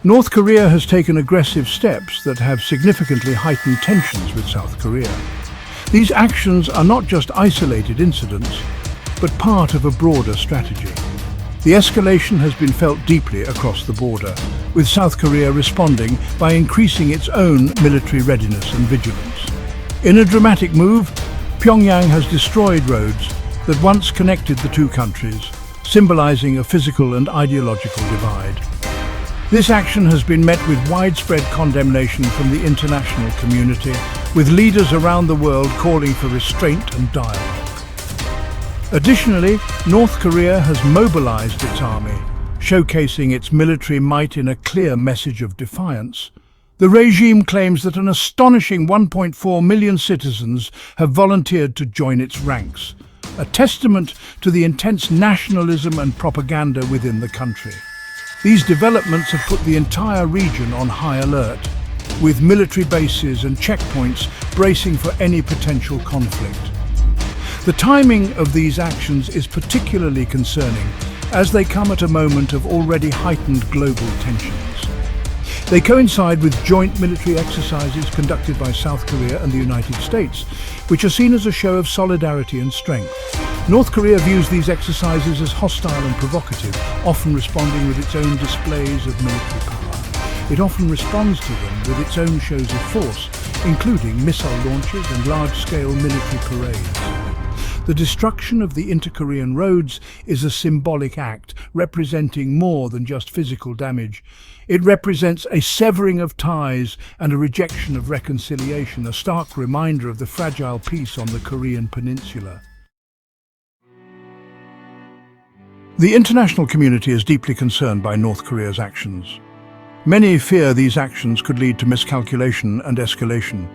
North Korea has taken aggressive steps that have significantly heightened tensions with South Korea. These actions are not just isolated incidents, but part of a broader strategy. The escalation has been felt deeply across the border, with South Korea responding by increasing its own military readiness and vigilance. In a dramatic move, Pyongyang has destroyed roads that once connected the two countries, symbolizing a physical and ideological divide. This action has been met with widespread condemnation from the international community, with leaders around the world calling for restraint and dialogue. Additionally, North Korea has mobilized its army, showcasing its military might in a clear message of defiance. The regime claims that an astonishing 1.4 million citizens have volunteered to join its ranks, a testament to the intense nationalism and propaganda within the country. These developments have put the entire region on high alert, with military bases and checkpoints bracing for any potential conflict. The timing of these actions is particularly concerning, as they come at a moment of already heightened global tensions. They coincide with joint military exercises conducted by South Korea and the United States, which are seen as a show of solidarity and strength. North Korea views these exercises as hostile and provocative, often responding with its own displays of military power. It often responds to them with its own shows of force, including missile launches and large-scale military parades. The destruction of the inter-Korean roads is a symbolic act, representing more than just physical damage. It represents a severing of ties and a rejection of reconciliation, a stark reminder of the fragile peace on the Korean peninsula. The international community is deeply concerned by North Korea's actions. Many fear these actions could lead to miscalculation and escalation.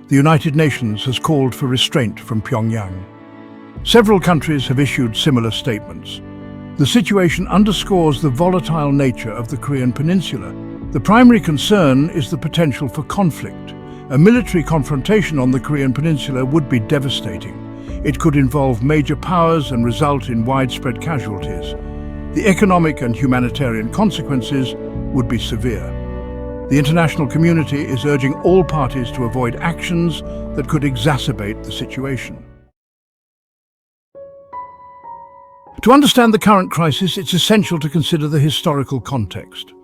The United Nations has called for restraint from Pyongyang. Several countries have issued similar statements. The situation underscores the volatile nature of the Korean peninsula. The primary concern is the potential for conflict. A military confrontation on the Korean peninsula would be devastating. It could involve major powers and result in widespread casualties. The economic and humanitarian consequences would be severe. The international community is urging all parties to avoid actions that could exacerbate the situation. To understand the current crisis, it's essential to consider the historical context.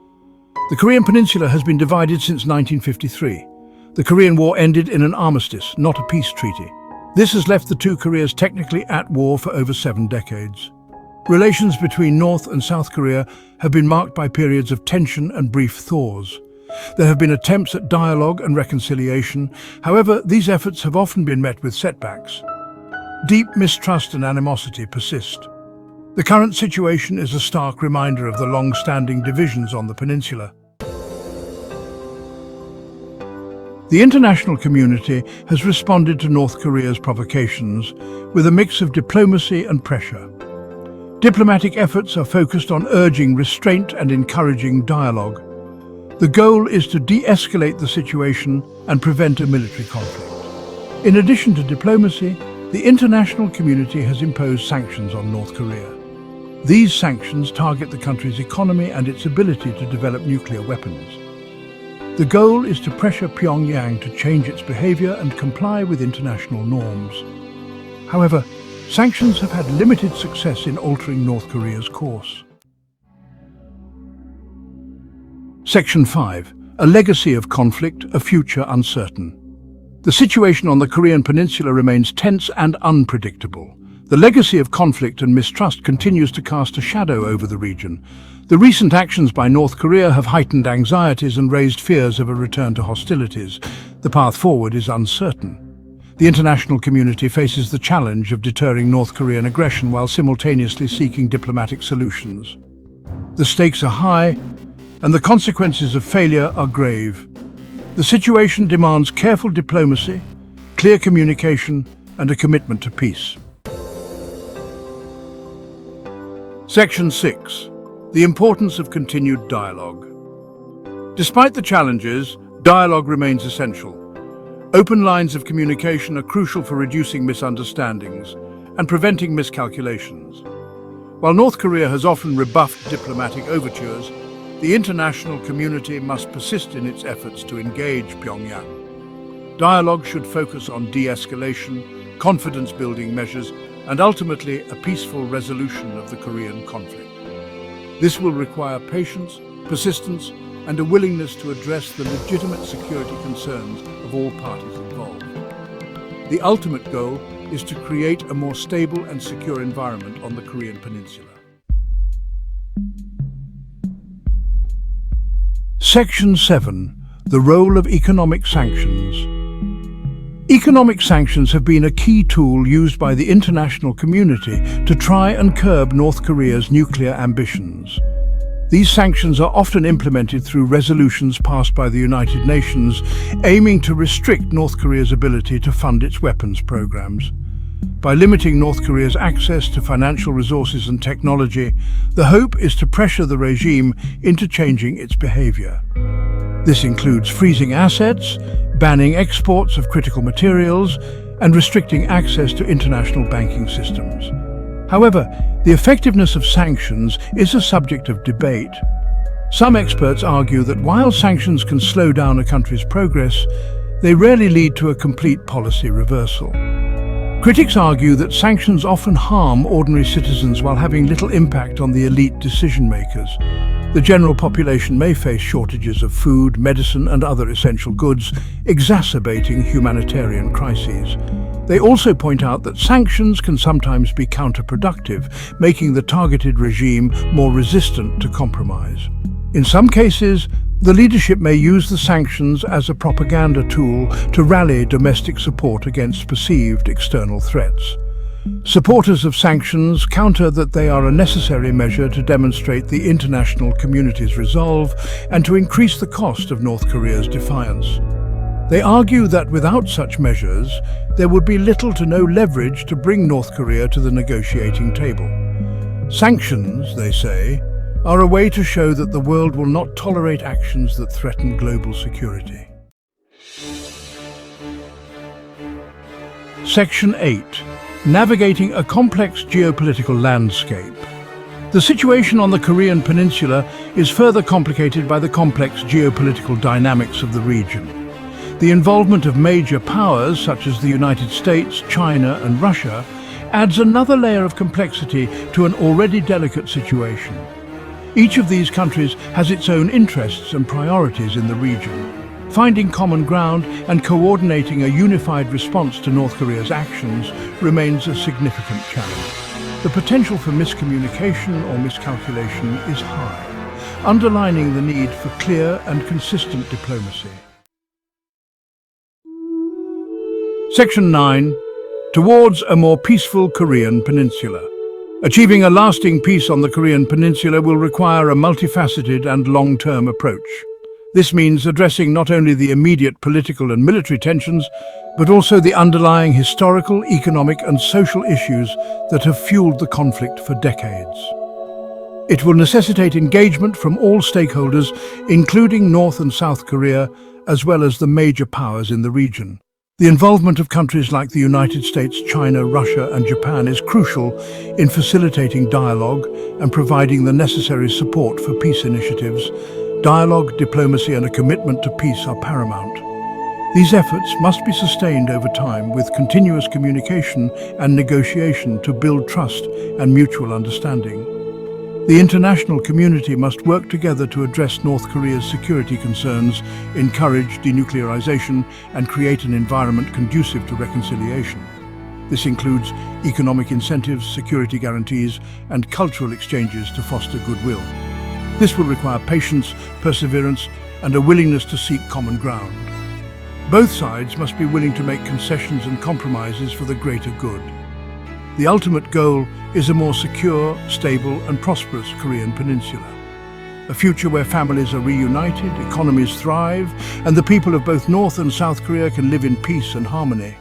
The Korean peninsula has been divided since 1953. The Korean War ended in an armistice, not a peace treaty. This has left the two Koreas technically at war for over 7 decades. Relations between North and South Korea have been marked by periods of tension and brief thaws. There have been attempts at dialogue and reconciliation. However, these efforts have often been met with setbacks. Deep mistrust and animosity persist. The current situation is a stark reminder of the long-standing divisions on the peninsula. The international community has responded to North Korea's provocations with a mix of diplomacy and pressure. Diplomatic efforts are focused on urging restraint and encouraging dialogue. The goal is to de-escalate the situation and prevent a military conflict. In addition to diplomacy, the international community has imposed sanctions on North Korea. These sanctions target the country's economy and its ability to develop nuclear weapons. The goal is to pressure Pyongyang to change its behavior and comply with international norms. However, sanctions have had limited success in altering North Korea's course. Section 5. A legacy of conflict, a future uncertain. The situation on the Korean peninsula remains tense and unpredictable. The legacy of conflict and mistrust continues to cast a shadow over the region. The recent actions by North Korea have heightened anxieties and raised fears of a return to hostilities. The path forward is uncertain. The international community faces the challenge of deterring North Korean aggression while simultaneously seeking diplomatic solutions. The stakes are high, and the consequences of failure are grave. The situation demands careful diplomacy, clear communication, and a commitment to peace. Section 6. The importance of continued dialogue. Despite the challenges, dialogue remains essential. Open lines of communication are crucial for reducing misunderstandings and preventing miscalculations. While North Korea has often rebuffed diplomatic overtures, The international community must persist in its efforts to engage Pyongyang. Dialogue should focus on de-escalation, confidence-building measures, and ultimately a peaceful resolution of the Korean conflict. This will require patience, persistence, and a willingness to address the legitimate security concerns of all parties involved. The ultimate goal is to create a more stable and secure environment on the Korean Peninsula. Section 7. The role of economic sanctions. Economic sanctions have been a key tool used by the international community to try and curb North Korea's nuclear ambitions. These sanctions are often implemented through resolutions passed by the United Nations, aiming to restrict North Korea's ability to fund its weapons programs. By limiting North Korea's access to financial resources and technology, the hope is to pressure the regime into changing its behavior. This includes freezing assets, banning exports of critical materials, and restricting access to international banking systems. However, the effectiveness of sanctions is a subject of debate. Some experts argue that while sanctions can slow down a country's progress, they rarely lead to a complete policy reversal. Critics argue that sanctions often harm ordinary citizens while having little impact on the elite decision-makers. The general population may face shortages of food, medicine, and other essential goods, exacerbating humanitarian crises. They also point out that sanctions can sometimes be counterproductive, making the targeted regime more resistant to compromise. In some cases, the leadership may use the sanctions as a propaganda tool to rally domestic support against perceived external threats. Supporters of sanctions counter that they are a necessary measure to demonstrate the international community's resolve and to increase the cost of North Korea's defiance. They argue that without such measures, there would be little to no leverage to bring North Korea to the negotiating table. Sanctions, they say, are a way to show that the world will not tolerate actions that threaten global security. Section 8. Navigating a complex geopolitical landscape. The situation on the Korean Peninsula is further complicated by the complex geopolitical dynamics of the region. The involvement of major powers such as the United States, China, and Russia adds another layer of complexity to an already delicate situation. Each of these countries has its own interests and priorities in the region. Finding common ground and coordinating a unified response to North Korea's actions remains a significant challenge. The potential for miscommunication or miscalculation is high, underlining the need for clear and consistent diplomacy. Section 9. Towards a more peaceful Korean Peninsula. Achieving a lasting peace on the Korean Peninsula will require a multifaceted and long-term approach. This means addressing not only the immediate political and military tensions, but also the underlying historical, economic, and social issues that have fueled the conflict for decades. It will necessitate engagement from all stakeholders, including North and South Korea, as well as the major powers in the region. The involvement of countries like the United States, China, Russia, and Japan is crucial in facilitating dialogue and providing the necessary support for peace initiatives. Dialogue, diplomacy, and a commitment to peace are paramount. These efforts must be sustained over time with continuous communication and negotiation to build trust and mutual understanding. The international community must work together to address North Korea's security concerns, encourage denuclearization, and create an environment conducive to reconciliation. This includes economic incentives, security guarantees, and cultural exchanges to foster goodwill. This will require patience, perseverance, and a willingness to seek common ground. Both sides must be willing to make concessions and compromises for the greater good. The ultimate goal is a more secure, stable, and prosperous Korean Peninsula. A future where families are reunited, economies thrive, and the people of both North and South Korea can live in peace and harmony.